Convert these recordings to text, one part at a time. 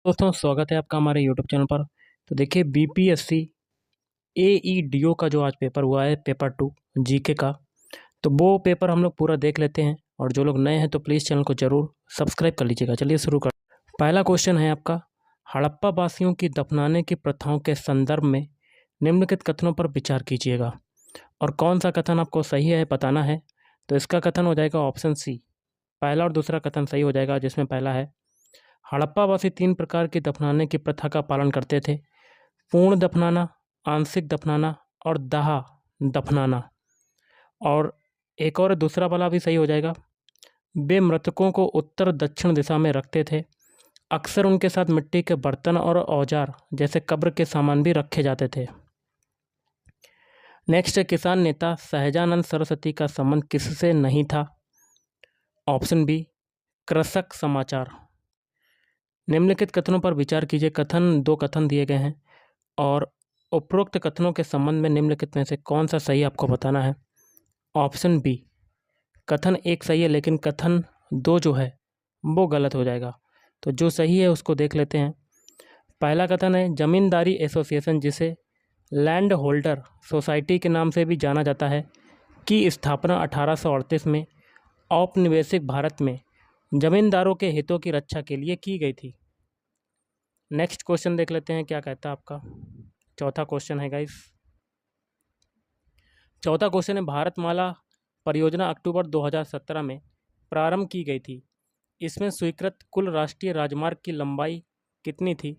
दोस्तों स्वागत है आपका हमारे यूट्यूब चैनल पर। तो देखिए बीपीएससी एईडीओ का जो आज पेपर हुआ है पेपर 2 जीके का, तो वो पेपर हम लोग पूरा देख लेते हैं। और जो लोग नए हैं तो प्लीज़ चैनल को ज़रूर सब्सक्राइब कर लीजिएगा। चलिए शुरू कर। पहला क्वेश्चन है आपका, हड़प्पा वासियों की दफनाने की प्रथाओं के संदर्भ में निम्नलिखित कथनों पर विचार कीजिएगा और कौन सा कथन आपको सही है बताना है। तो इसका कथन हो जाएगा ऑप्शन सी। पहला और दूसरा कथन सही हो जाएगा, जिसमें पहला है हड़प्पावासी 3 प्रकार की दफनाने की प्रथा का पालन करते थे: पूर्ण दफनाना, आंशिक दफनाना और दाह दफनाना। और एक और दूसरा वाला भी सही हो जाएगा, वे मृतकों को उत्तर दक्षिण दिशा में रखते थे। अक्सर उनके साथ मिट्टी के बर्तन और औजार जैसे कब्र के सामान भी रखे जाते थे। नेक्स्ट है, किसान नेता सहजानंद सरस्वती का संबंध किससे नहीं था? ऑप्शन बी, कृषक समाचार। निम्नलिखित कथनों पर विचार कीजिए। दो कथन दिए गए हैं और उपरोक्त कथनों के संबंध में निम्नलिखित में से कौन सा सही आपको बताना है। ऑप्शन बी, कथन 1 सही है लेकिन कथन 2 जो है वो गलत हो जाएगा। तो जो सही है उसको देख लेते हैं। पहला कथन है, जमींदारी एसोसिएशन, जिसे लैंड होल्डर सोसाइटी के नाम से भी जाना जाता है, की स्थापना 1838 में औपनिवेशिक भारत में जमींदारों के हितों की रक्षा के लिए की गई थी। नेक्स्ट क्वेश्चन देख लेते हैं क्या कहता है आपका। चौथा क्वेश्चन है गाइस। चौथा क्वेश्चन है, भारतमाला परियोजना अक्टूबर 2017 में प्रारंभ की गई थी। इसमें स्वीकृत कुल राष्ट्रीय राजमार्ग की लंबाई कितनी थी?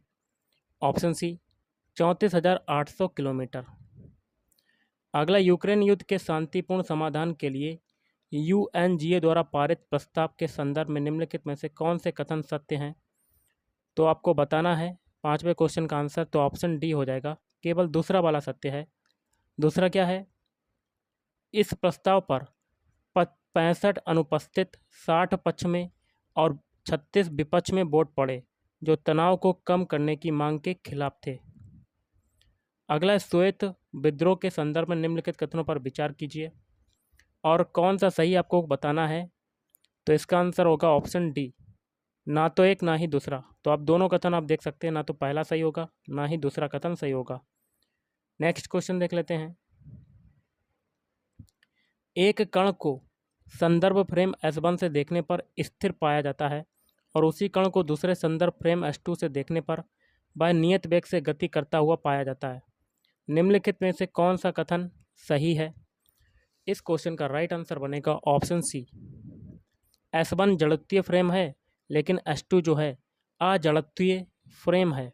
ऑप्शन सी, 34,800 किलोमीटर। अगला, यूक्रेन युद्ध के शांतिपूर्ण समाधान के लिए यूएनजीए द्वारा पारित प्रस्ताव के संदर्भ में निम्नलिखित में से कौन से कथन सत्य हैं? तो आपको बताना है पांचवें क्वेश्चन का आंसर। तो ऑप्शन डी हो जाएगा, केवल दूसरा वाला सत्य है। दूसरा क्या है, इस प्रस्ताव पर 65 अनुपस्थित, 60 पक्ष में और 36 विपक्ष में वोट पड़े, जो तनाव को कम करने की मांग के खिलाफ थे। अगला, श्वेत विद्रोह के संदर्भ में निम्नलिखित कथनों पर विचार कीजिए और कौन सा सही आपको बताना है। तो इसका आंसर होगा ऑप्शन डी, ना तो एक ना ही दूसरा। तो आप दोनों कथन आप देख सकते हैं, ना तो पहला सही होगा ना ही दूसरा कथन सही होगा। नेक्स्ट क्वेश्चन देख लेते हैं। एक कण को संदर्भ फ्रेम S1 से देखने पर स्थिर पाया जाता है और उसी कण को दूसरे संदर्भ फ्रेम S2 से देखने पर वह नियत वेग से गति करता हुआ पाया जाता है। निम्नलिखित में से कौन सा कथन सही है? इस क्वेश्चन का राइट आंसर बनेगा ऑप्शन सी। S1 जड़त्वीय फ्रेम है लेकिन S2 जो है अजड़त्वीय फ्रेम है।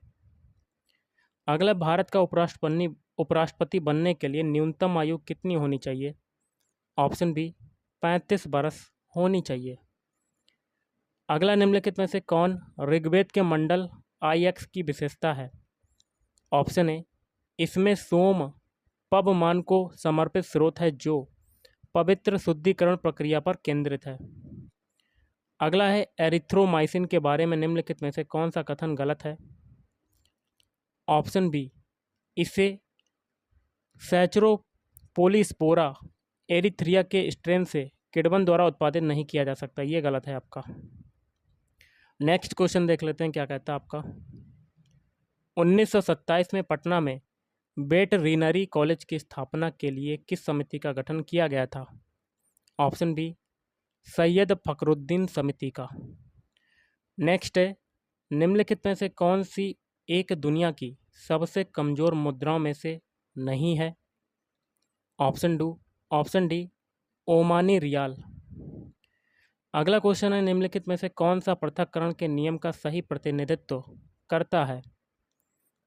अगला, भारत का उपराष्ट्रपति बनने के लिए न्यूनतम आयु कितनी होनी चाहिए? ऑप्शन बी, 35 बरस होनी चाहिए। अगला, निम्नलिखित में से कौन ऋग्वेद के मंडल IX की विशेषता है? ऑप्शन ए, इसमें सोम पवमान को समर्पित स्रोत है जो पवित्र शुद्धिकरण प्रक्रिया पर केंद्रित है। अगला है, एरिथ्रोमाइसिन के बारे में निम्नलिखित में से कौन सा कथन गलत है? ऑप्शन बी, इसे सैचरोपोलिस्पोरा एरिथ्रिया के स्ट्रेन से किडवन द्वारा उत्पादित नहीं किया जा सकता। ये गलत है आपका। नेक्स्ट क्वेश्चन देख लेते हैं क्या कहता है आपका। 1927 में पटना में वेटरिनरी कॉलेज की स्थापना के लिए किस समिति का गठन किया गया था? ऑप्शन बी, सैयद फखरुद्दीन समिति का। नेक्स्ट है, निम्नलिखित में से कौन सी एक दुनिया की सबसे कमजोर मुद्राओं में से नहीं है? Option D, Omani riyal. अगला क्वेश्चन है, निम्नलिखित में से कौन सा पृथक्करण के नियम का सही प्रतिनिधित्व करता है?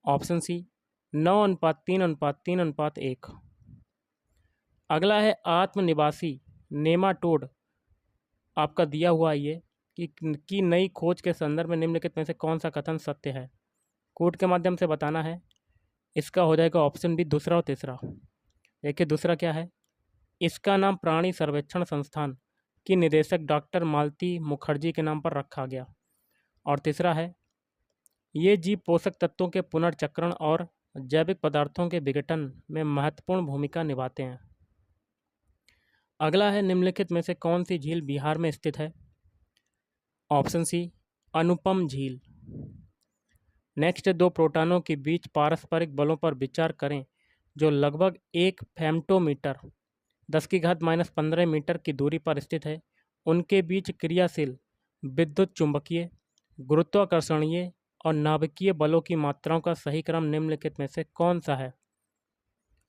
Option C, 9:3:3:1। अगला है, आत्मनिवासी नेमाटोड आपका दिया हुआ ये कि नई खोज के संदर्भ में निम्नलिखित में से कौन सा कथन सत्य है? कोड के माध्यम से बताना है। इसका हो जाएगा ऑप्शन बी, दूसरा और तीसरा। देखिए दूसरा क्या है, इसका नाम प्राणी सर्वेक्षण संस्थान की निदेशक डॉक्टर मालती मुखर्जी के नाम पर रखा गया। और तीसरा है, ये जीव पोषक तत्वों के पुनर्चक्रण और जैविक पदार्थों के विघटन में महत्वपूर्ण भूमिका निभाते हैं। अगला है, निम्नलिखित में से कौन सी झील बिहार में स्थित है? ऑप्शन सी, अनुपम झील। नेक्स्ट, दो प्रोटॉनों के बीच पारस्परिक बलों पर विचार करें जो लगभग 1 फेम्टोमीटर 10⁻⁻15 मीटर की दूरी पर स्थित है। उनके बीच क्रियाशील विद्युत चुंबकीय, गुरुत्वाकर्षणीय और नाभिकीय बलों की मात्राओं का सही क्रम निम्नलिखित में से कौन सा है?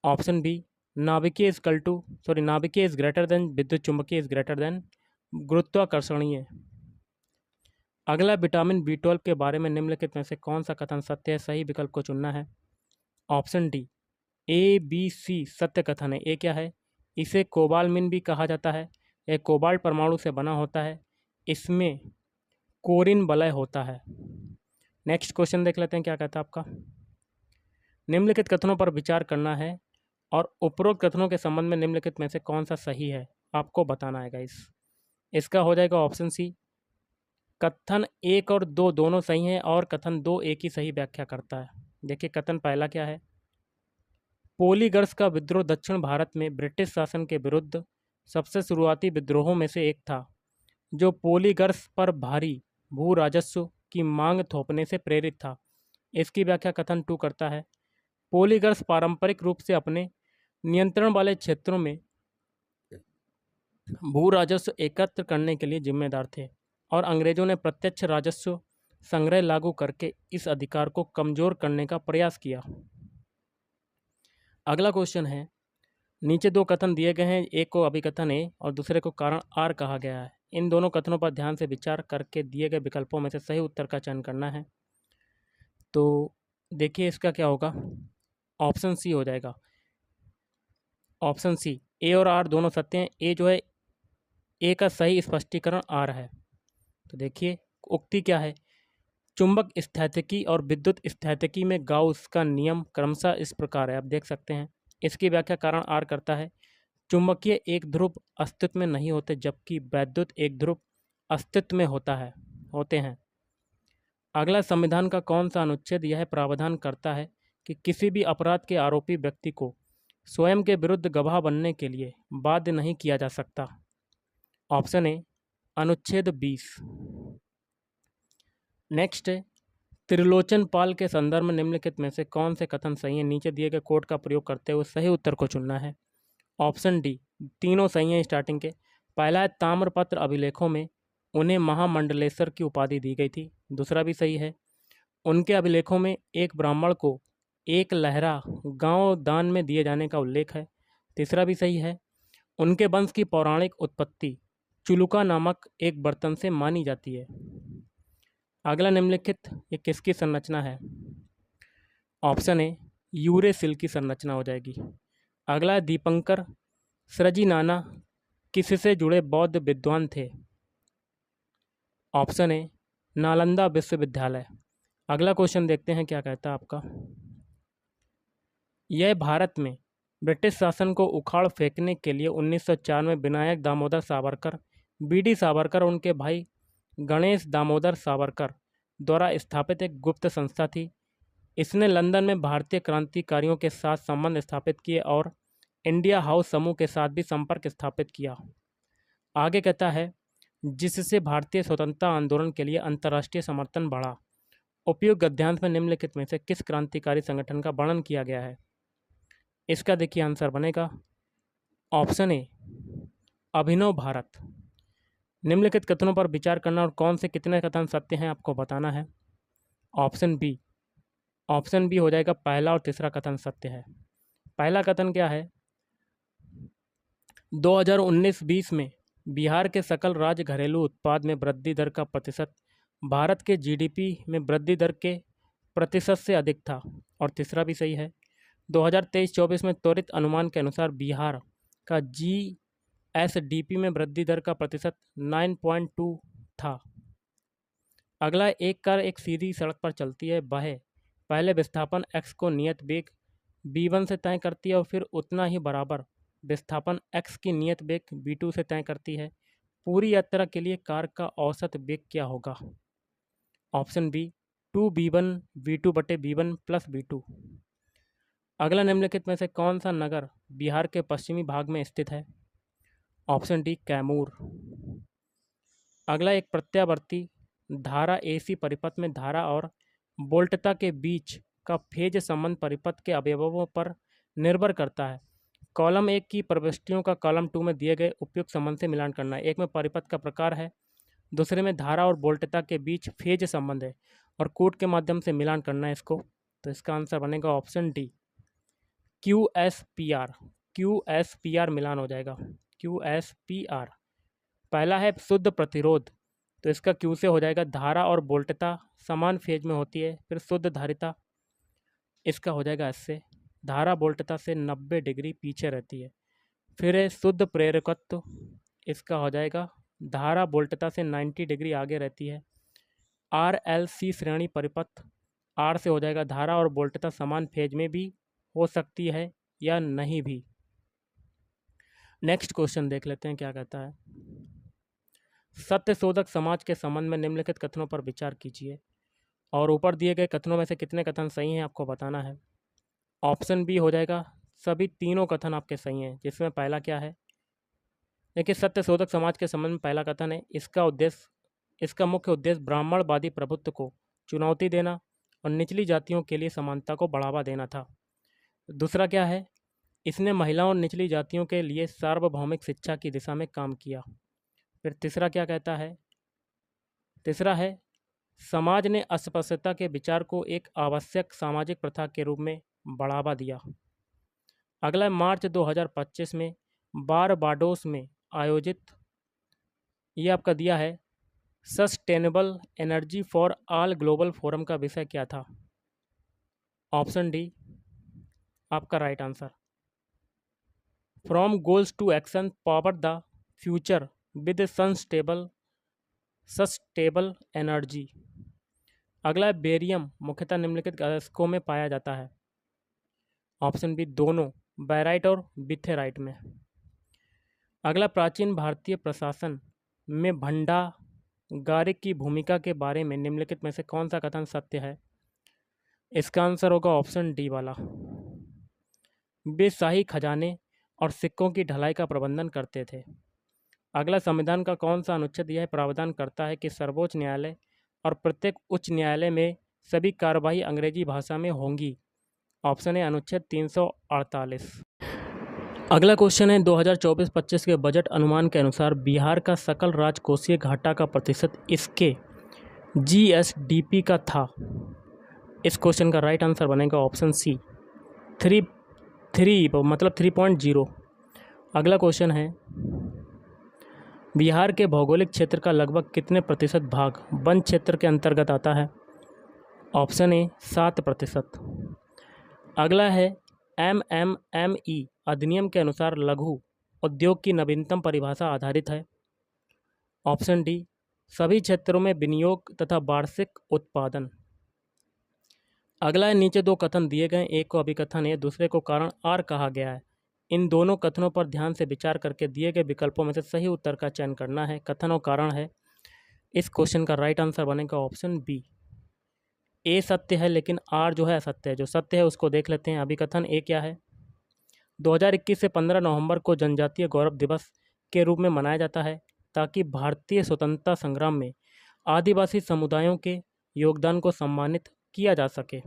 ऑप्शन बी, नाभिकीय इज ग्रेटर देन विद्युत चुंबकीय इज ग्रेटर देन गुरुत्वाकर्षणीय। अगला, विटामिन B12 के बारे में निम्नलिखित में से कौन सा कथन सत्य है? सही विकल्प को चुनना है। ऑप्शन डी, ABC सत्य कथन है। ए क्या है? इसे कोबालमिन भी कहा जाता है। यह कोबाल्ट परमाणु से बना होता है। इसमें कोरिन वलय होता है। नेक्स्ट क्वेश्चन देख लेते हैं क्या कहता है आपका। निम्नलिखित कथनों पर विचार करना है और उपरोक्त कथनों के संबंध में निम्नलिखित में से कौन सा सही है आपको बताना है गाइस। इसका हो जाएगा ऑप्शन सी, कथन 1 और 2 दोनों सही हैं और कथन 2 एक ही सही व्याख्या करता है। देखिए कथन पहला क्या है। पोलीगर्स का विद्रोह दक्षिण भारत में ब्रिटिश शासन के विरुद्ध सबसे शुरुआती विद्रोहों में से एक था, जो पोलीगर्स पर भारी भू राजस्व की मांग थोपने से प्रेरित था। इसकी व्याख्या कथन 2 करता है। पोलीगर्स पारंपरिक रूप से अपने नियंत्रण वाले क्षेत्रों में भू राजस्व एकत्र करने के लिए जिम्मेदार थे और अंग्रेजों ने प्रत्यक्ष राजस्व संग्रह लागू करके इस अधिकार को कमजोर करने का प्रयास किया। अगला क्वेश्चन है, नीचे दो कथन दिए गए हैं, एक को अभिकथन ए और दूसरे को कारण आर कहा गया है। इन दोनों कथनों पर ध्यान से विचार करके दिए गए विकल्पों में से सही उत्तर का चयन करना है। तो देखिए इसका क्या होगा, ऑप्शन सी हो जाएगा। ऑप्शन सी, ए और आर दोनों सत्य हैं। ए जो है, ए का सही स्पष्टीकरण आर है। तो देखिए उक्ति क्या है, चुंबक स्थैतिकी और विद्युत स्थैतिकी में गाउस का नियम क्रमशः इस प्रकार है, आप देख सकते हैं। इसकी व्याख्या कारण आर करता है। चुंबकीय एक ध्रुव अस्तित्व में नहीं होते, जबकि वैद्युत एक ध्रुव अस्तित्व में होते हैं। अगला, संविधान का कौन सा अनुच्छेद यह प्रावधान करता है कि किसी भी अपराध के आरोपी व्यक्ति को स्वयं के विरुद्ध गवाह बनने के लिए बाध्य नहीं किया जा सकता? ऑप्शन ए, अनुच्छेद 20। नेक्स्ट, त्रिलोचन पाल के संदर्भ में निम्नलिखित में से कौन से कथन सही हैं? नीचे दिए गए कोड का प्रयोग करते हुए सही उत्तर को चुनना है। ऑप्शन डी, तीनों सही हैं स्टार्टिंग के। पहला है, ताम्रपत्र अभिलेखों में उन्हें महामंडलेश्वर की उपाधि दी गई थी। दूसरा भी सही है। उनके अभिलेखों में एक ब्राह्मण को एक लहरा गांव दान में दिए जाने का उल्लेख है। तीसरा भी सही है। उनके वंश की पौराणिक उत्पत्ति चुलुका नामक एक बर्तन से मानी जाती है। अगला, निम्नलिखित ये किसकी संरचना है? ऑप्शन ए, यूरेसिल की संरचना हो जाएगी। अगला, दीपंकर सृजिनाना किससे जुड़े बौद्ध विद्वान थे? ऑप्शन ए, नालंदा विश्वविद्यालय। अगला क्वेश्चन देखते हैं क्या कहता है आपका। यह भारत में ब्रिटिश शासन को उखाड़ फेंकने के लिए 1904 में विनायक दामोदर सावरकर, BD सावरकर और उनके भाई गणेश दामोदर सावरकर द्वारा स्थापित एक गुप्त संस्था थी। इसने लंदन में भारतीय क्रांतिकारियों के साथ संबंध स्थापित किए और इंडिया हाउस समूह के साथ भी संपर्क स्थापित किया। आगे कहता है, जिससे भारतीय स्वतंत्रता आंदोलन के लिए अंतर्राष्ट्रीय समर्थन बढ़ा। उपयुक्त गद्यांश में निम्नलिखित में से किस क्रांतिकारी संगठन का वर्णन किया गया है? इसका देखिए आंसर बनेगा ऑप्शन ए, अभिनव भारत। निम्नलिखित कथनों पर विचार करना और कौन से कितने कथन सत्य हैं आपको बताना है। ऑप्शन बी हो जाएगा, पहला और तीसरा कथन सत्य है। पहला कथन क्या है, 2019-20 में बिहार के सकल राज्य घरेलू उत्पाद में वृद्धि दर का प्रतिशत भारत के GDP में वृद्धि दर के प्रतिशत से अधिक था। और तीसरा भी सही है। 2023-24 में त्वरित अनुमान के अनुसार बिहार का GSDP में वृद्धि दर का प्रतिशत 9.2 था। अगला, एक कार एक सीधी सड़क पर चलती है, वह पहले विस्थापन x को नियत वेग v1 से तय करती है और फिर उतना ही बराबर विस्थापन x की नियत वेग v2 से तय करती है। पूरी यात्रा के लिए कार का औसत वेग क्या होगा? ऑप्शन बी, 2v1 v2 बटे v1 प्लस v2। अगला, निम्नलिखित में से कौन सा नगर बिहार के पश्चिमी भाग में स्थित है? Option D, Kaimur. अगला, एक प्रत्यावर्ती धारा AC परिपथ में धारा और वोल्टता के बीच का फेज संबंध परिपथ के अवयवों पर निर्भर करता है। कॉलम 1 की प्रविष्टियों का कॉलम 2 में दिए गए उपयुक्त संबंध से मिलान करना है। एक में परिपथ का प्रकार है, दूसरे में धारा और वोल्टता के बीच फेज संबंध है और कोड के माध्यम से मिलान करना है इसको। तो इसका आंसर बनेगा ऑप्शन डी, QSPR। QSPR मिलान हो जाएगा, QSPR। पहला है शुद्ध प्रतिरोध, तो इसका Q से हो जाएगा धारा और वोल्टता समान फेज में होती है। फिर शुद्ध धारिता, इसका हो जाएगा S से, धारा वोल्टता से 90 डिग्री पीछे रहती है। फिर है शुद्ध प्रेरकत्व, इसका हो जाएगा धारा वोल्टता से 90 डिग्री आगे रहती है। RLC श्रेणी परिपथ, R से हो जाएगा धारा और वोल्टता समान फेज में भी हो सकती है या नहीं भी। नेक्स्ट क्वेश्चन देख लेते हैं क्या कहता है। सत्यशोधक समाज के संबंध में निम्नलिखित कथनों पर विचार कीजिए और ऊपर दिए गए कथनों में से कितने कथन सही हैं आपको बताना है। ऑप्शन बी हो जाएगा सभी तीनों कथन आपके सही हैं, जिसमें पहला क्या है, देखिए सत्यशोधक समाज के संबंध में पहला कथन है इसका मुख्य उद्देश्य ब्राह्मणवादी प्रभुत्व को चुनौती देना और निचली जातियों के लिए समानता को बढ़ावा देना था। दूसरा क्या है, इसने महिलाओं और निचली जातियों के लिए सार्वभौमिक शिक्षा की दिशा में काम किया। फिर तीसरा क्या कहता है, तीसरा है समाज ने अस्पृश्यता के विचार को एक आवश्यक सामाजिक प्रथा के रूप में बढ़ावा दिया। अगला मार्च 2025 में बारबाडोस में आयोजित ये आपका दिया है sustainable energy for all global forum का विषय क्या था। ऑप्शन डी आपका right answer, from goals to action power the future with sustainable energy. अगला बेरियम मुख्यतः निम्नलिखित अयस्कों में पाया जाता है। ऑप्शन बी दोनों, बैराइट और बिथेराइट में। अगला प्राचीन भारतीय प्रशासन में भंडागारिक की भूमिका के बारे में निम्नलिखित में से कौन सा कथन सत्य है। इसका आंसर होगा ऑप्शन डी वाला, वे शाही खजाने और सिक्कों की ढलाई का प्रबंधन करते थे। अगला संविधान का कौन सा अनुच्छेद यह प्रावधान करता है कि सर्वोच्च न्यायालय और प्रत्येक उच्च न्यायालय में सभी कार्यवाही अंग्रेजी भाषा में होंगी। ऑप्शन है अनुच्छेद 348। अगला क्वेश्चन है 2024-25 के बजट अनुमान के अनुसार बिहार का सकल राजकोषीय घाटा का प्रतिशत इसके GSDP का था। इस क्वेश्चन का राइट आंसर बनेगा ऑप्शन सी, 3.0। अगला क्वेश्चन है बिहार के भौगोलिक क्षेत्र का लगभग कितने प्रतिशत भाग वन क्षेत्र के अंतर्गत आता है। Option A 7%। अगला है MMME अधिनियम के अनुसार लघु उद्योग की नवीनतम परिभाषा आधारित है। ऑप्शन डी सभी क्षेत्रों में विनियोग तथा वार्षिक उत्पादन। अगला है नीचे दो कथन दिए गए, एक को अभिकथन है, दूसरे को कारण आर कहा गया है। इन दोनों कथनों पर ध्यान से विचार करके दिए गए विकल्पों में से सही उत्तर का चयन करना है। कथन और कारण है, इस क्वेश्चन का राइट आंसर बनेगा ऑप्शन बी। ए सत्य है लेकिन आर जो है असत्य है। जो सत्य है उसको देख लेते हैं। अभिकथन ए क्या है, 2021 से 15 नवंबर को जनजातीय गौरव दिवस के रूप में मनाया जाता है ताकि भारतीय स्वतंत्रता संग्राम में आदिवासी समुदायों के योगदान को सम्मानित किया जा सके।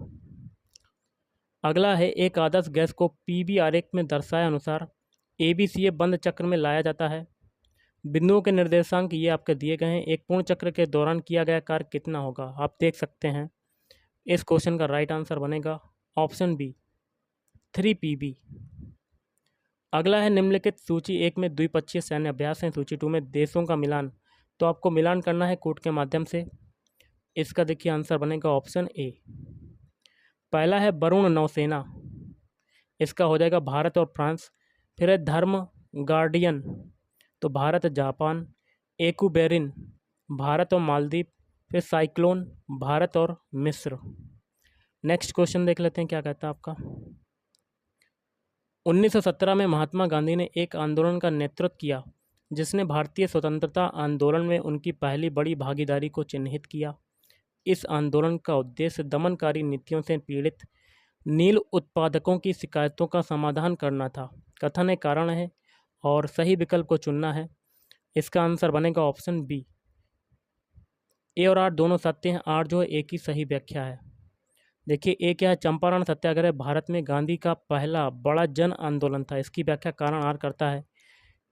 अगला है एक आदर्श गैस को PV आरेख में दर्शाए अनुसार ABCA बंद चक्र में लाया जाता है। बिंदुओं के निर्देशांक ये आपके दिए गए हैं। एक पूर्ण चक्र के दौरान किया गया कार्य कितना होगा, आप देख सकते हैं। इस क्वेश्चन का राइट आंसर बनेगा ऑप्शन बी, 3 PV। अगला है निम्नलिखित सूची 1 में द्विपक्षीय सैन्य अभ्यास है, सूची 2 में देशों का मिलान। तो आपको मिलान करना है कोड के माध्यम से। इसका देखिए आंसर बनेगा ऑप्शन ए। पहला है वरुण नौसेना, इसका हो जाएगा भारत और फ्रांस। फिर है धर्म गार्डियन, तो भारत जापान। एकुबेरिन भारत और मालदीव। फिर साइक्लोन भारत और मिस्र। नेक्स्ट क्वेश्चन देख लेते हैं क्या कहता है आपका। 1917 में महात्मा गांधी ने एक आंदोलन का नेतृत्व किया जिसने भारतीय स्वतंत्रता आंदोलन में उनकी पहली बड़ी भागीदारी को चिन्हित किया। इस आंदोलन का उद्देश्य दमनकारी नीतियों से पीड़ित नील उत्पादकों की शिकायतों का समाधान करना था। कथन है, कारण है और सही विकल्प को चुनना है। इसका आंसर बनेगा ऑप्शन बी। ए और आर दोनों सत्य हैं, आर जो है एक ही सही व्याख्या है। देखिए, एक क्या है, चंपारण सत्याग्रह भारत में गांधी का पहला बड़ा जन आंदोलन था। इसकी व्याख्या कारण आर करता है।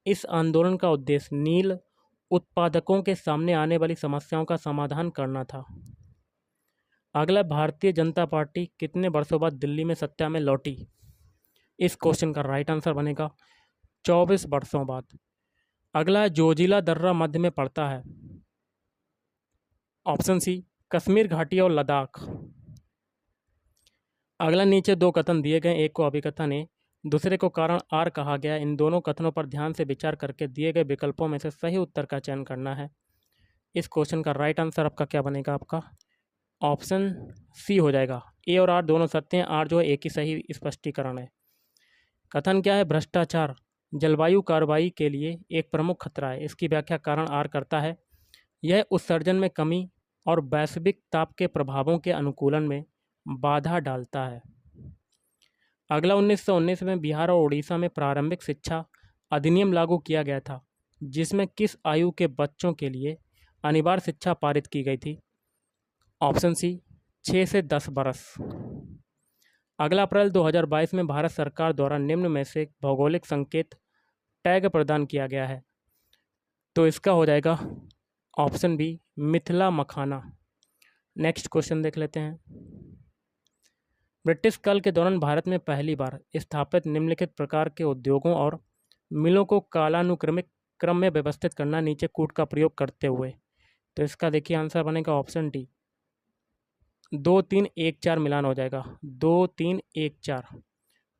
इस आंदोलन का उद्देश्य नील उत्पादकों के सामने आने वाली समस्याओं का समाधान करना था। अगला, भारतीय जनता पार्टी कितने वर्षों बाद दिल्ली में सत्ता में लौटी? इस क्वेश्चन का राइट आंसर बनेगा 24 वर्षों बाद। अगला, जोजिला दर्रा मध्य में पड़ता है? ऑप्शन सी, कश्मीर घाटी और लद्दाख। अगला, नीचे दो कथन दिए गए, एक को अभिकथन है, दूसरे को कारण आर कहा गया। इन दोनों कथनों पर ध्यान से विचार करके दिए गए विकल्पों में से सही उत्तर का चयन करना है। इस क्वेश्चन का राइट आंसर आपका क्या बनेगा? आपका ऑप्शन सी हो जाएगा। ए और आर दोनों सत्य हैं, आर जो है एक ही सही स्पष्टीकरण है। कथन क्या है? भ्रष्टाचार जलवायु कार्रवाई के लिए एक प्रमुख खतरा है। इसकी व्याख्या कारण आर करता है। यह उत्सर्जन में कमी और वैश्विक ताप के प्रभावों के अनुकूलन में बाधा डालता है। अगला, 1919 में बिहार और उड़ीसा में प्रारंभिक शिक्षा अधिनियम लागू किया गया था, जिसमें किस आयु के बच्चों के लिए अनिवार्य शिक्षा पारित की गई थी? ऑप्शन सी, 6 से 10 बरस। अगला, अप्रैल 2022 में भारत सरकार द्वारा निम्न में से भौगोलिक संकेत टैग प्रदान किया गया है, तो इसका हो जाएगा ऑप्शन बी, मिथिला मखाना। नेक्स्ट क्वेश्चन देख लेते हैं। ब्रिटिश काल के दौरान भारत में पहली बार स्थापित निम्नलिखित प्रकार के उद्योगों और मिलों को कालानुक्रमिक क्रम में व्यवस्थित करना नीचे कूट का प्रयोग करते हुए, तो इसका देखिए आंसर बनेगा ऑप्शन डी, 2 3 1 4 मिलान हो जाएगा। 2 3 1 4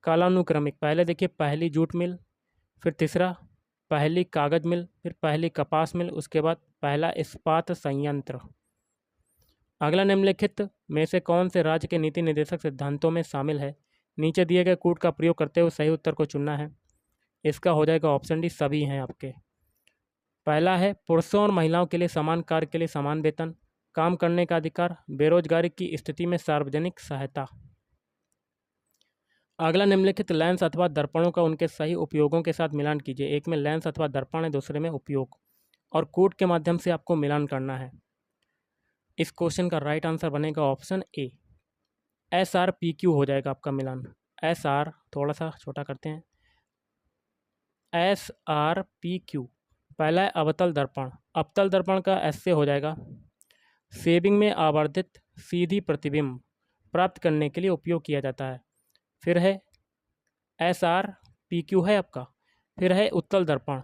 कालानुक्रमिक। पहले देखिए पहली जूट मिल, फिर तीसरा पहली कागज मिल, फिर पहली कपास मिल, उसके बाद पहला इस्पात संयंत्र। अगला, निम्नलिखित में से कौन से राज्य के नीति निर्देशक सिद्धांतों में शामिल है? नीचे दिए गए कूट का प्रयोग करते हुए सही उत्तर को चुनना है। इसका हो जाएगा ऑप्शन डी, सभी हैं आपके। पहला है पुरुषों और महिलाओं के लिए समान कार्य के लिए समान वेतन, काम करने का अधिकार, बेरोजगारी की स्थिति में सार्वजनिक सहायता। अगला, निम्नलिखित लेंस अथवा दर्पणों का उनके सही उपयोगों के साथ मिलान कीजिए। एक में लेंस अथवा दर्पण है, दूसरे में उपयोग, और कूट के माध्यम से आपको मिलान करना है। इस क्वेश्चन का राइट आंसर बनेगा ऑप्शन ए, SRPQ हो जाएगा आपका मिलान। SR थोड़ा सा छोटा करते हैं, SRPQ। पहला है अवतल दर्पण। अवतल दर्पण का एस से हो जाएगा सेविंग में आवर्धित सीधी प्रतिबिंब प्राप्त करने के लिए उपयोग किया जाता है। फिर है SRPQ है आपका। फिर है उत्तल दर्पण,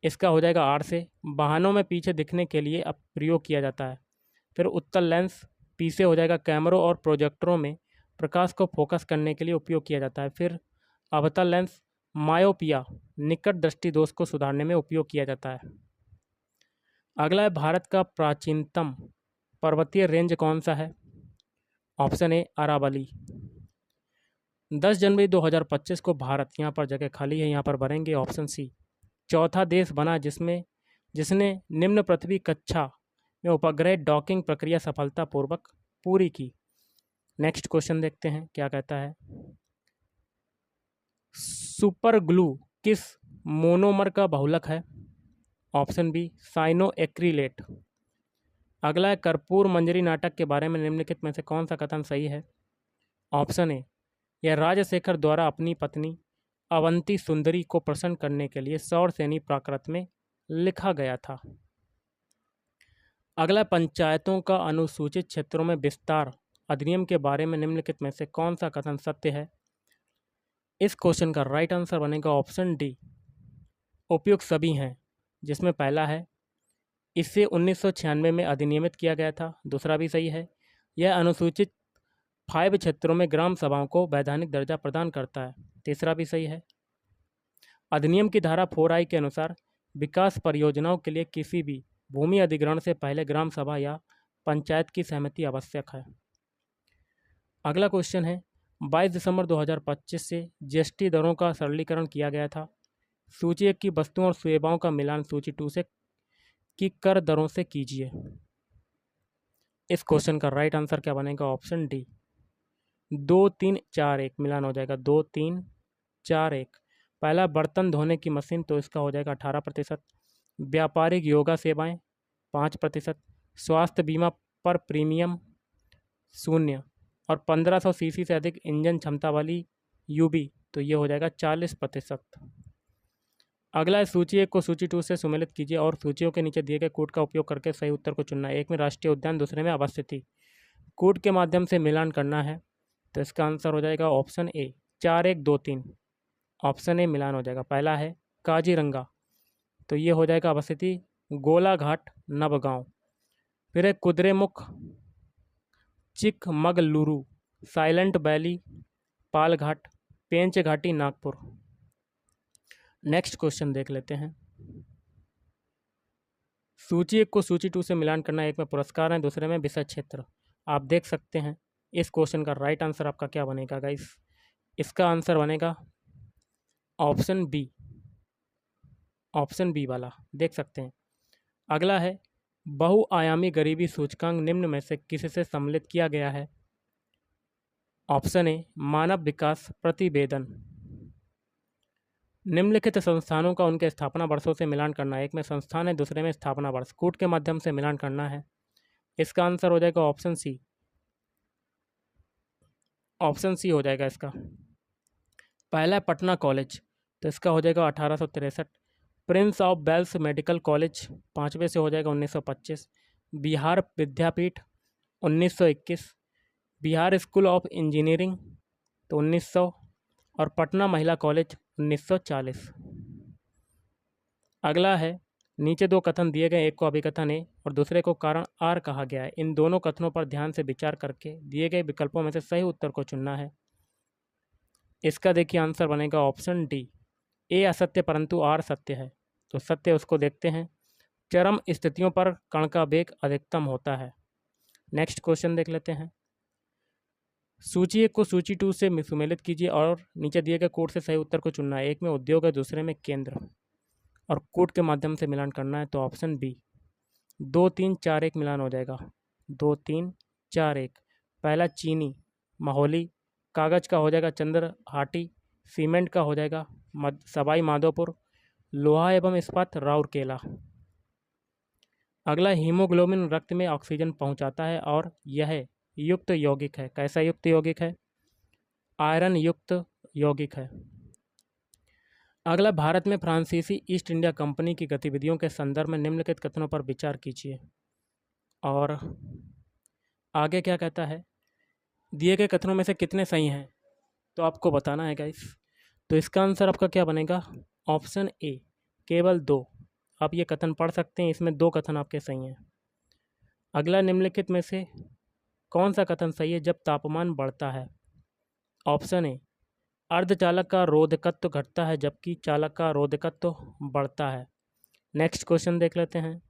इसका हो जाएगा आर से, वाहनों में पीछे दिखने के लिए अब प्रयोग किया जाता है। फिर उत्तल लेंस, पी से हो जाएगा कैमरों और प्रोजेक्टरों में प्रकाश को फोकस करने के लिए उपयोग किया जाता है। फिर अवतल लेंस मायोपिया निकट दृष्टि दोष को सुधारने में उपयोग किया जाता है। अगला है भारत का प्राचीनतम पर्वतीय रेंज कौन सा है? Option A, Aravalli. 10 जनवरी 2025 को भारत, यहाँ पर जगह खाली है, यहाँ पर भरेंगे ऑप्शन सी, चौथा देश बना जिसने निम्न पृथ्वी कक्षा में उपग्रह डॉकिंग प्रक्रिया सफलतापूर्वक पूरी की। नेक्स्ट क्वेश्चन देखते हैं क्या कहता है। सुपर ग्लू किस मोनोमर का बहुलक है? Option B, cyanoacrylate. अगला है कर्पूर मंजरी नाटक के बारे में निम्नलिखित में से कौन सा कथन सही है? ऑप्शन ए, यह राजशेखर द्वारा अपनी पत्नी अवंती सुंदरी को प्रसन्न करने के लिए सौरसेनी प्राकृत में लिखा गया था। अगला, पंचायतों का अनुसूचित क्षेत्रों में विस्तार अधिनियम के बारे में निम्नलिखित में से कौन सा कथन सत्य है? इस क्वेश्चन का राइट आंसर बनेगा ऑप्शन डी, उपयुक्त सभी हैं, जिसमें पहला है इसे 1996 में अधिनियमित किया गया था, दूसरा भी सही है। यह अनुसूचित 5 क्षेत्रों में ग्राम सभाओं को वैधानिक दर्जा प्रदान करता है, तीसरा भी सही है। अधिनियम की धारा 4I के अनुसार विकास परियोजनाओं के लिए किसी भी भूमि अधिग्रहण से पहले ग्राम सभा या पंचायत की सहमति आवश्यक है। अगला क्वेश्चन है, 22 दिसंबर 2025 से GST दरों का सरलीकरण किया गया था। सूची 1 की वस्तुओं और सेवाओं का मिलान सूची 2 से की कर दरों से कीजिए। इस क्वेश्चन का राइट आंसर क्या बनेगा? ऑप्शन डी, 2 3 4 1 मिलान हो जाएगा। 2 3 4 1। पहला बर्तन धोने की मशीन, तो इसका हो जाएगा 18%। व्यापारिक योगा सेवाएं 5%। स्वास्थ्य बीमा पर प्रीमियम 0। और 1500 सीसी से अधिक इंजन क्षमता वाली यूबी, तो ये हो जाएगा 40%। अगला है सूची 1 को सूची 2 से सुमेलित कीजिए और सूचियों के नीचे दिए गए कोड का उपयोग करके सही उत्तर को चुनना है। एक में राष्ट्रीय उद्यान, दूसरे में अवस्थिति। कोड के माध्यम से मिलान करना है, तो इसका आंसर हो जाएगा ऑप्शन ए 4123। ऑप्शन ए मिलान हो जाएगा। पहला है काजीरंगा, तो ये हो जाएगा अवस्थिति गोलाघाट नवगांव। फिर है कुद्रेमुख चिकमगलुरु, साइलेंट वैली पालघाट, पेंच घाटी नागपुर। नेक्स्ट क्वेश्चन देख लेते हैं। सूची 1 को सूची 2 से मिलान करना। एक में पुरस्कार है, दूसरे में विषय क्षेत्र। आप देख सकते हैं इस क्वेश्चन का राइट आंसर आपका क्या बनेगा गाइस। इसका आंसर बनेगा ऑप्शन बी, ऑप्शन बी वाला देख सकते हैं। अगला है बहुआयामी गरीबी सूचकांक निम्न में से किससे सम्मिलित किया गया है। ऑप्शन ए मानव विकास प्रतिवेदन। निम्नलिखित संस्थानों का उनके स्थापना वर्षों से मिलान करना है। एक में संस्थान है, दूसरे में स्थापना वर्ष। कोड के माध्यम से मिलान करना है। इसका आंसर हो जाएगा ऑप्शन सी, ऑप्शन सी हो जाएगा इसका। पहला है पटना कॉलेज, तो इसका हो जाएगा 1863। Prince of Wales medical college पाँचवें से हो जाएगा 1925। Bihar Vidyapeeth 1921। Bihar school of engineering तो 1900 और पटना महिला कॉलेज 1940। अगला है नीचे दो कथन दिए गए, एक को अभिकथन ए और दूसरे को कारण आर कहा गया है। इन दोनों कथनों पर ध्यान से विचार करके दिए गए विकल्पों में से सही उत्तर को चुनना है। इसका देखिए आंसर बनेगा ऑप्शन डी, ए असत्य परंतु आर सत्य है। तो सत्य उसको देखते हैं। चरम स्थितियों पर कण का वेग अधिकतम होता है। नेक्स्ट क्वेश्चन देख लेते हैं। सूची 1 को सूची 2 से सुमेलित कीजिए और नीचे दिए गए कोड से सही उत्तर को चुनना है। एक में उद्योग है, दूसरे में केंद्र और कोड के माध्यम से मिलान करना है। तो ऑप्शन बी 2 3 4 1 मिलान हो जाएगा। 2 3 4 1। पहला चीनी महोली, कागज का हो जाएगा चंद्रहाटी, सीमेंट का हो जाएगा सवाई माधोपुर, लोहा एवं इस्पात राउरकेला। अगला हीमोग्लोबिन रक्त में ऑक्सीजन पहुंचाता है और यह युक्त यौगिक है। कैसा युक्त यौगिक है? आयरन युक्त यौगिक है। अगला भारत में फ्रांसीसी ईस्ट इंडिया कंपनी की गतिविधियों के संदर्भ में निम्नलिखित कथनों पर विचार कीजिए। और आगे क्या कहता है, दिए गए कथनों में से कितने सही हैं तो आपको बताना है गाइस। तो इसका आंसर आपका क्या बनेगा? ऑप्शन ए केवल 2। आप ये कथन पढ़ सकते हैं, इसमें 2 कथन आपके सही हैं। अगला निम्नलिखित में से कौन सा कथन सही है जब तापमान बढ़ता है? ऑप्शन ए अर्धचालक का रोधकत्व घटता है जबकि चालक का रोधकत्व बढ़ता है। नेक्स्ट क्वेश्चन देख लेते हैं।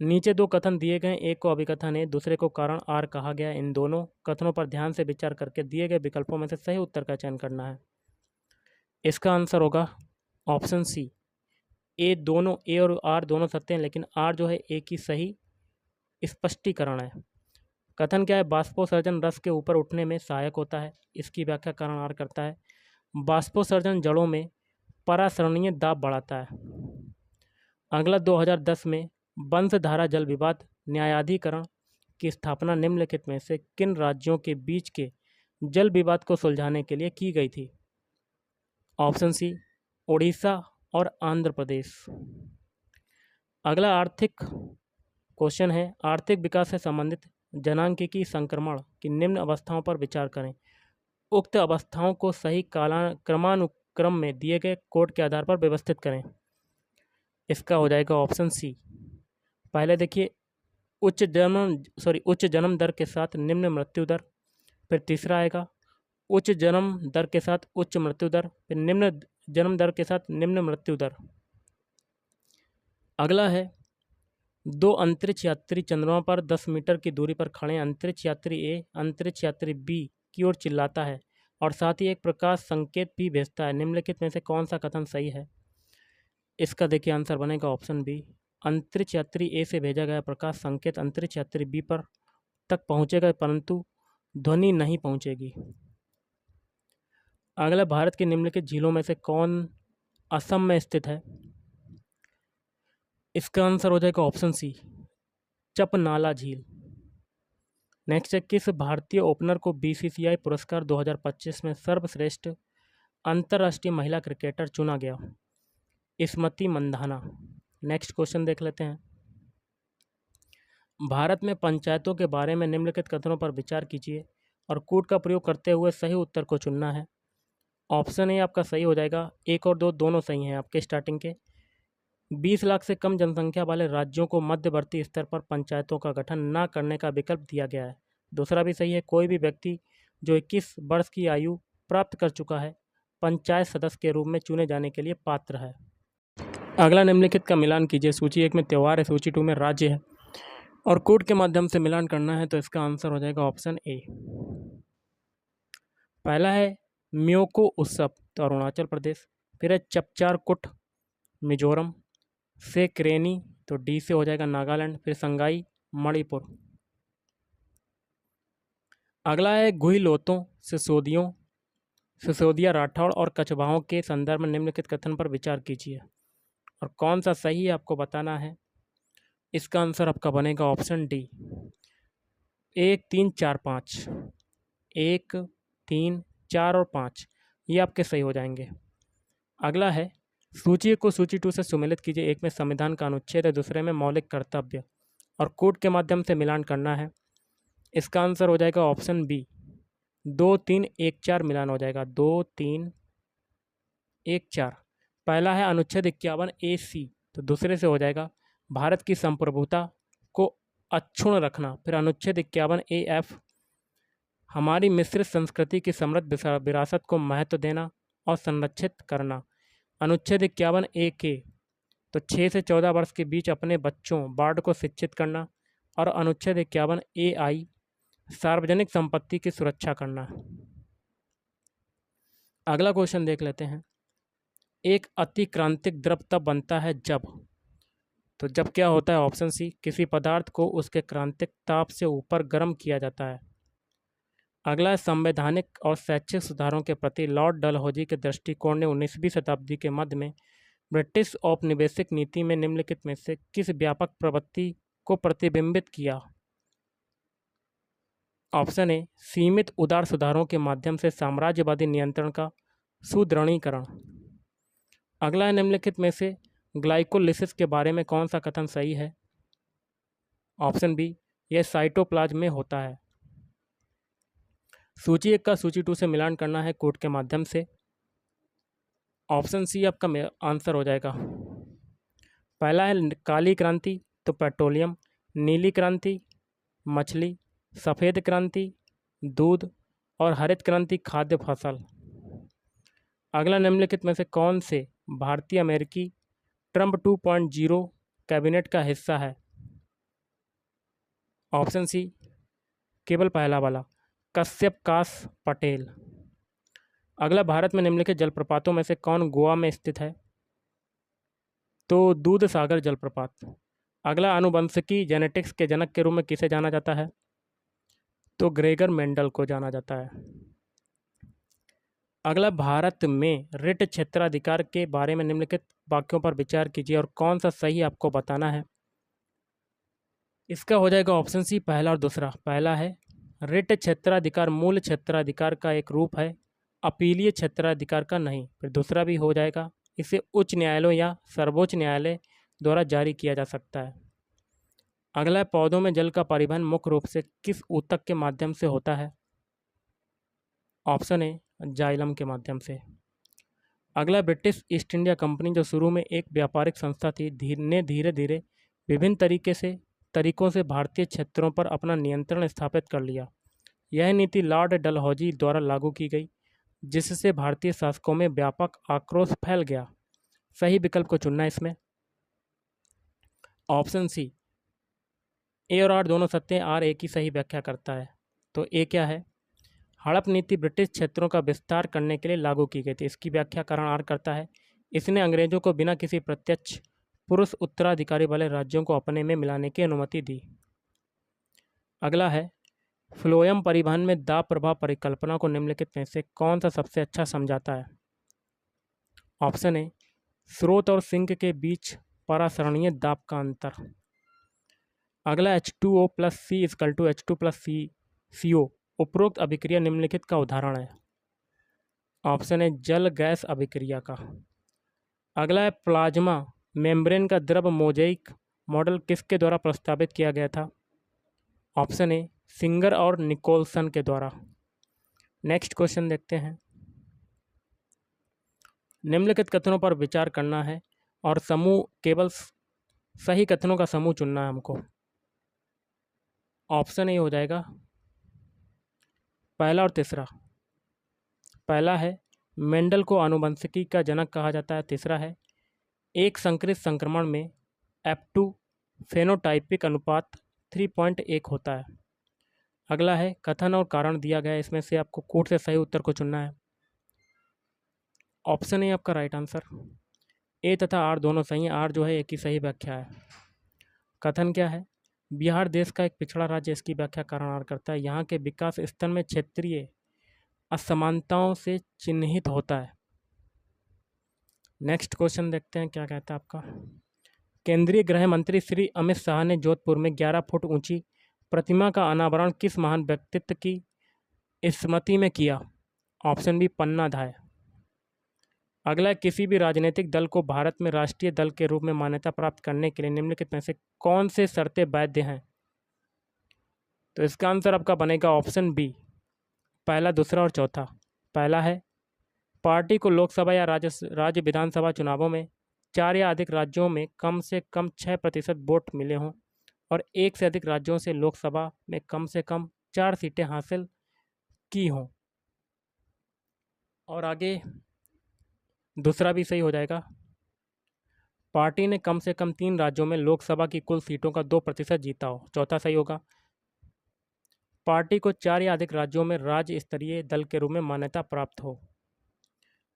नीचे 2 कथन दिए गए, एक को अभिकथन है, दूसरे को कारण आर कहा गया। इन दोनों कथनों पर ध्यान से विचार करके दिए गए विकल्पों में से सही उत्तर का चयन करना है। इसका आंसर होगा ऑप्शन सी, ए और आर दोनों सत्य हैं, लेकिन आर जो है ए की सही स्पष्टीकरण है। कथन क्या है? बाष्पोत्सर्जन रस के ऊपर उठने में सहायक होता है। इसकी व्याख्या कारण आर करता है। बाष्पोत्सर्जन जड़ों में परासरणीय दाब बढ़ाता है। अगला 2010 में वंशधारा जल विवाद न्यायाधिकरण की स्थापना निम्नलिखित में से किन राज्यों के बीच के जल विवाद को सुलझाने के लिए की गई थी? ऑप्शन सी उड़ीसा और आंध्र प्रदेश। अगला आर्थिक क्वेश्चन है, आर्थिक विकास से संबंधित जनांकिकी संक्रमण की निम्न अवस्थाओं पर विचार करें। उक्त अवस्थाओं को सही क्रमानुक्रम में दिए गए कोड के आधार पर व्यवस्थित करें। इसका हो जाएगा ऑप्शन सी। पहले देखिए उच्च जन्म दर के साथ निम्न मृत्यु दर, फिर तीसरा आएगा उच्च जन्म दर के साथ उच्च मृत्यु दर, फिर निम्न जन्म दर के साथ निम्न मृत्यु दर। अगला है 2 अंतरिक्ष यात्री चंद्रमा पर 10 मीटर की दूरी पर खड़े अंतरिक्ष यात्री ए अंतरिक्ष यात्री बी की ओर चिल्लाता है और साथ ही एक प्रकाश संकेत भी भेजता है। निम्नलिखित में से कौन सा कथन सही है? इसका देखिए आंसर बनेगा ऑप्शन बी, अंतरिक्ष यात्री ए से भेजा गया प्रकाश संकेत अंतरिक्ष यात्री बी पर तक पहुंचेगा परंतु ध्वनि नहीं पहुंचेगी। अगला भारत के निम्नलिखित झीलों में से कौन असम में स्थित है? इसका आंसर हो जाएगा ऑप्शन सी, चपनाला झील। नेक्स्ट है, किस भारतीय ओपनर को बीसीसीआई पुरस्कार 2025 में सर्वश्रेष्ठ अंतर्राष्ट्रीय महिला क्रिकेटर चुना गया? स्मृति मंधाना। नेक्स्ट क्वेश्चन देख लेते हैं। भारत में पंचायतों के बारे में निम्नलिखित कथनों पर विचार कीजिए और कूट का प्रयोग करते हुए सही उत्तर को चुनना है। ऑप्शन ए आपका सही हो जाएगा, 1 और 2 दोनों सही हैं आपके स्टार्टिंग के। 20 लाख से कम जनसंख्या वाले राज्यों को मध्यवर्ती स्तर पर पंचायतों का गठन न करने का विकल्प दिया गया है। दूसरा भी सही है, कोई भी व्यक्ति जो 21 वर्ष की आयु प्राप्त कर चुका है पंचायत सदस्य के रूप में चुने जाने के लिए पात्र है। अगला, निम्नलिखित का मिलान कीजिए। सूची 1 में त्यौहार है, सूची 2 में राज्य है और कोड के माध्यम से मिलान करना है, तो इसका आंसर हो जाएगा ऑप्शन ए। पहला है म्योको उत्सव, तो अरुणाचल प्रदेश। फिर है चपचार कुट, मिजोरम। सेक्रेनी, तो डी से हो जाएगा नागालैंड। फिर संगाई, मणिपुर। अगला है गुहिलोतों, सिसोदियों, सिसोदिया, राठौड़ और कछवाहों के संदर्भ में निम्नलिखित कथन पर विचार कीजिए और कौन सा सही है आपको बताना है। इसका आंसर आपका बनेगा ऑप्शन डी, 1, 3, 4, 5। 1, 3, 4 और 5 ये आपके सही हो जाएंगे। अगला है सूची को सूची 2 से सुमेलित कीजिए। एक में संविधान का अनुच्छेद है, दूसरे में मौलिक कर्तव्य और कोड के माध्यम से मिलान करना है। इसका आंसर हो जाएगा ऑप्शन बी, 2, 3, 1, 4 मिलान हो जाएगा। 2, 3, 1, 4। पहला है अनुच्छेद 51 AC, तो दूसरे से हो जाएगा भारत की संप्रभुता को अक्षुण्ण रखना। फिर अनुच्छेद 51 AF, हमारी मिश्रित संस्कृति की समृद्ध विरासत को महत्व देना और संरक्षित करना। अनुच्छेद 51 AK, तो 6 से 14 वर्ष के बीच अपने बच्चों बार्ड को शिक्षित करना। और अनुच्छेद 51 AI, सार्वजनिक संपत्ति की सुरक्षा करना। अगला क्वेश्चन देख लेते हैं। एक अतिक्रांतिक द्रव तब बनता है जब, तो जब क्या होता है? ऑप्शन सी, किसी पदार्थ को उसके क्रांतिक ताप से ऊपर गर्म किया जाता है। अगला है संवैधानिक और शैक्षिक सुधारों के प्रति लॉर्ड डलहौजी के दृष्टिकोण ने 19वीं शताब्दी के मध्य में ब्रिटिश औपनिवेशिक नीति में निम्नलिखित में से किस व्यापक प्रवृत्ति को प्रतिबिंबित किया? ऑप्शन ए, सीमित उदार सुधारों के माध्यम से साम्राज्यवादी नियंत्रण का सुदृढ़ीकरण। अगला है निम्नलिखित में से ग्लाइकोलिसिस के बारे में कौन सा कथन सही है? ऑप्शन बी, यह साइटोप्लाज्म में होता है। सूची 1 का सूची 2 से मिलान करना है कोड के माध्यम से। ऑप्शन सी आपका आंसर हो जाएगा। पहला है काली क्रांति, तो पेट्रोलियम। नीली क्रांति, मछली। सफ़ेद क्रांति, दूध। और हरित क्रांति, खाद्य फसल। अगला, निम्नलिखित में से कौन से भारतीय अमेरिकी ट्रंप 2.0 कैबिनेट का हिस्सा है? ऑप्शन सी, केवल पहला वाला, कश्यप काश पटेल। अगला, भारत में निम्नलिखित जलप्रपातों में से कौन गोवा में स्थित है? तो दूध सागर जलप्रपात। अगला, आनुवंशिकी जेनेटिक्स के जनक के रूप में किसे जाना जाता है? तो ग्रेगर मेंडल को जाना जाता है। अगला, भारत में रिट क्षेत्राधिकार के बारे में निम्नलिखित वाक्यों पर विचार कीजिए और कौन सा सही आपको बताना है। इसका हो जाएगा ऑप्शन सी, पहला और दूसरा। पहला है रिट क्षेत्राधिकार मूल क्षेत्राधिकार का एक रूप है, अपीलीय क्षेत्राधिकार का नहीं। फिर दूसरा भी हो जाएगा, इसे उच्च न्यायालयों या सर्वोच्च न्यायालय द्वारा जारी किया जा सकता है। अगला है पौधों में जल का परिवहन मुख्य रूप से किस ऊतक के माध्यम से होता है? ऑप्शन ए, जाइलम के माध्यम से। अगला, ब्रिटिश ईस्ट इंडिया कंपनी जो शुरू में एक व्यापारिक संस्था थी, धीरे धीरे विभिन्न तरीकों से भारतीय क्षेत्रों पर अपना नियंत्रण स्थापित कर लिया। यह नीति लॉर्ड डलहौजी द्वारा लागू की गई, जिससे भारतीय शासकों में व्यापक आक्रोश फैल गया। सही विकल्प को चुनना है इसमें। ऑप्शन सी, ए और आर दोनों सत्य हैं, आर ए की सही व्याख्या करता है। तो ए क्या है? हड़प नीति ब्रिटिश क्षेत्रों का विस्तार करने के लिए लागू की गई थी, इसकी व्याख्या कारण आर करता है। इसने अंग्रेजों को बिना किसी प्रत्यक्ष पुरुष उत्तराधिकारी वाले राज्यों को अपने में मिलाने की अनुमति दी। अगला है फ्लोएम परिवहन में दाब प्रभाव परिकल्पना को निम्नलिखित में से कौन सा सबसे अच्छा समझाता है? ऑप्शन ए, स्रोत और सिंक के बीच परासरणीय दाब का अंतर। अगला, H2O + C = H2 + C CO। उपरोक्त अभिक्रिया निम्नलिखित का उदाहरण है। ऑप्शन है जल गैस अभिक्रिया का। अगला है प्लाज्मा मेम्ब्रेन का द्रव मोज़ेइक मॉडल किसके द्वारा प्रस्तावित किया गया था। ऑप्शन ए सिंगर और निकोलसन के द्वारा। नेक्स्ट क्वेश्चन देखते हैं। निम्नलिखित कथनों पर विचार करना है और समूह केवल सही कथनों का समूह चुनना है हमको। ऑप्शन ए हो जाएगा पहला और तीसरा। पहला है मेंडल को आनुवंशिकी का जनक कहा जाता है। तीसरा है एक संकरित संक्रमण में F2 फेनोटाइपिक अनुपात 3.1 होता है। अगला है कथन और कारण दिया गया है, इसमें से आपको कोट से सही उत्तर को चुनना है। ऑप्शन ए आपका राइट आंसर। ए तथा आर दोनों सही हैं। आर जो है एक ही सही व्याख्या है। कथन क्या है, बिहार देश का एक पिछड़ा राज्य, इसकी व्याख्या कारण आर करता है। यहाँ के विकास स्तर में क्षेत्रीय असमानताओं से चिन्हित होता है। नेक्स्ट क्वेश्चन देखते हैं क्या कहता है आपका। केंद्रीय गृह मंत्री श्री अमित शाह ने जोधपुर में 11 फुट ऊंची प्रतिमा का अनावरण किस महान व्यक्तित्व की स्मृति में किया। ऑप्शन बी पन्ना धाय। अगला है किसी भी राजनीतिक दल को भारत में राष्ट्रीय दल के रूप में मान्यता प्राप्त करने के लिए निम्नलिखित में से कौन से शर्तें वैध हैं। तो इसका आंसर आपका बनेगा ऑप्शन बी पहला, दूसरा और चौथा। पहला है पार्टी को लोकसभा या राज्य विधानसभा चुनावों में 4 या अधिक राज्यों में कम से कम 6% वोट मिले हों और एक से अधिक राज्यों से लोकसभा में कम से कम 4 सीटें हासिल की हों। और आगे दूसरा भी सही हो जाएगा, पार्टी ने कम से कम 3 राज्यों में लोकसभा की कुल सीटों का 2% जीता हो। चौथा सही होगा, पार्टी को 4 या अधिक राज्यों में राज्य स्तरीय दल के रूप में मान्यता प्राप्त हो।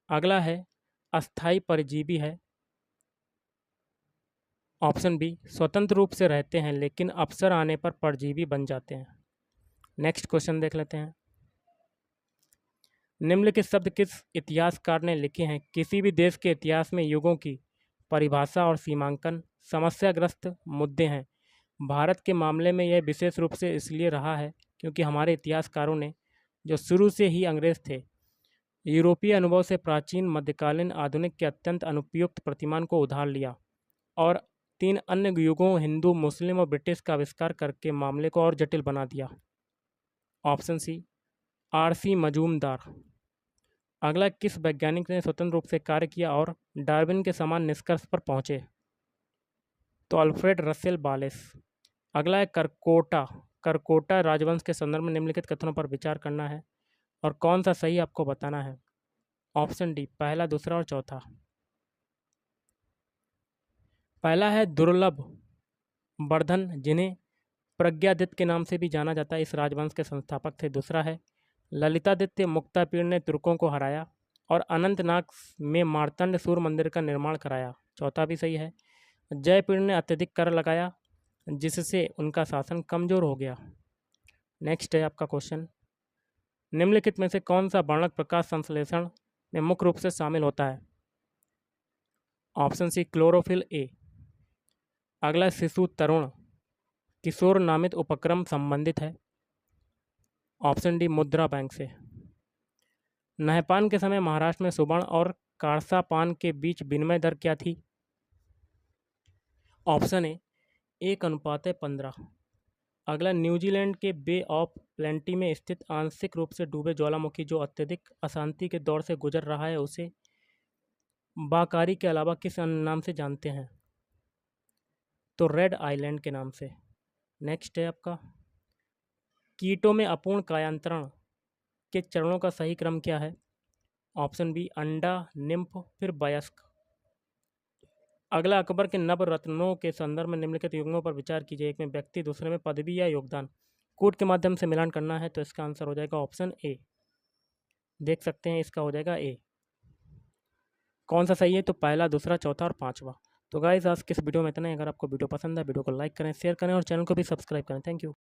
अगला है अस्थायी परजीवी है। ऑप्शन बी स्वतंत्र रूप से रहते हैं लेकिन अवसर आने पर परजीवी बन जाते हैं। नेक्स्ट क्वेश्चन देख लेते हैं। निम्नलिखित शब्द किस इतिहासकार ने लिखे हैं। किसी भी देश के इतिहास में युगों की परिभाषा और सीमांकन समस्याग्रस्त मुद्दे हैं। भारत के मामले में यह विशेष रूप से इसलिए रहा है क्योंकि हमारे इतिहासकारों ने, जो शुरू से ही अंग्रेज थे, यूरोपीय अनुभव से प्राचीन, मध्यकालीन, आधुनिक के अत्यंत अनुपयुक्त प्रतिमान को उधार लिया और 3 अन्य युगों हिंदू, मुस्लिम और ब्रिटिश का आविष्कार करके मामले को और जटिल बना दिया। Option C RC Majumdar. अगला किस वैज्ञानिक ने स्वतंत्र रूप से कार्य किया और डार्विन के समान निष्कर्ष पर पहुंचे। तो अल्फ्रेड रसेल वालेस। अगला है करकोटा राजवंश के संदर्भ में निम्नलिखित कथनों पर विचार करना है और कौन सा सही आपको बताना है। ऑप्शन डी पहला, दूसरा और चौथा। पहला है दुर्लभ वर्धन, जिन्हें प्रज्ञादित्य के नाम से भी जाना जाता है, इस राजवंश के संस्थापक थे। दूसरा है ललितादित्य मुक्तापीड़ ने तुर्कों को हराया और अनंतनाग में मार्तंड सूर्य मंदिर का निर्माण कराया। चौथा भी सही है, जयपीड़ ने अत्यधिक कर लगाया जिससे उनका शासन कमजोर हो गया। नेक्स्ट है आपका क्वेश्चन, निम्नलिखित में से कौन सा वर्णक प्रकाश संश्लेषण में मुख्य रूप से शामिल होता है। Option C chlorophyll A. अगला शिशु तरुण किशोर नामित उपक्रम संबंधित है। ऑप्शन डी मुद्रा बैंक से। नहपान के समय महाराष्ट्र में सुवर्ण और कारसापान के बीच विनिमय दर क्या थी। Option A 1:15। अगला न्यूजीलैंड के बे ऑफ प्लेंटी में स्थित आंशिक रूप से डूबे ज्वालामुखी जो अत्यधिक अशांति के दौर से गुजर रहा है उसे बाकारी के अलावा किस अन्य नाम से जानते हैं। तो रेड आइलैंड के नाम से। नेक्स्ट है आपका, कीटों में अपूर्ण कायांतरण के चरणों का सही क्रम क्या है। ऑप्शन बी अंडा, निम्फ, फिर वयस्क। अगला अकबर के नवरत्नों के संदर्भ में निम्नलिखित युग्मों पर विचार कीजिए। एक में व्यक्ति, दूसरे में पदवी या योगदान। कूट के माध्यम से मिलान करना है तो इसका आंसर हो जाएगा ऑप्शन ए। देख सकते हैं इसका हो जाएगा ए। कौन सा सही है, तो पहला, दूसरा, चौथा और पांचवा। तो गाइस आज किस वीडियो में इतना ही। अगर आपको वीडियो पसंद है वीडियो को लाइक करें, शेयर करें और चैनल को भी सब्सक्राइब करें। Thank you.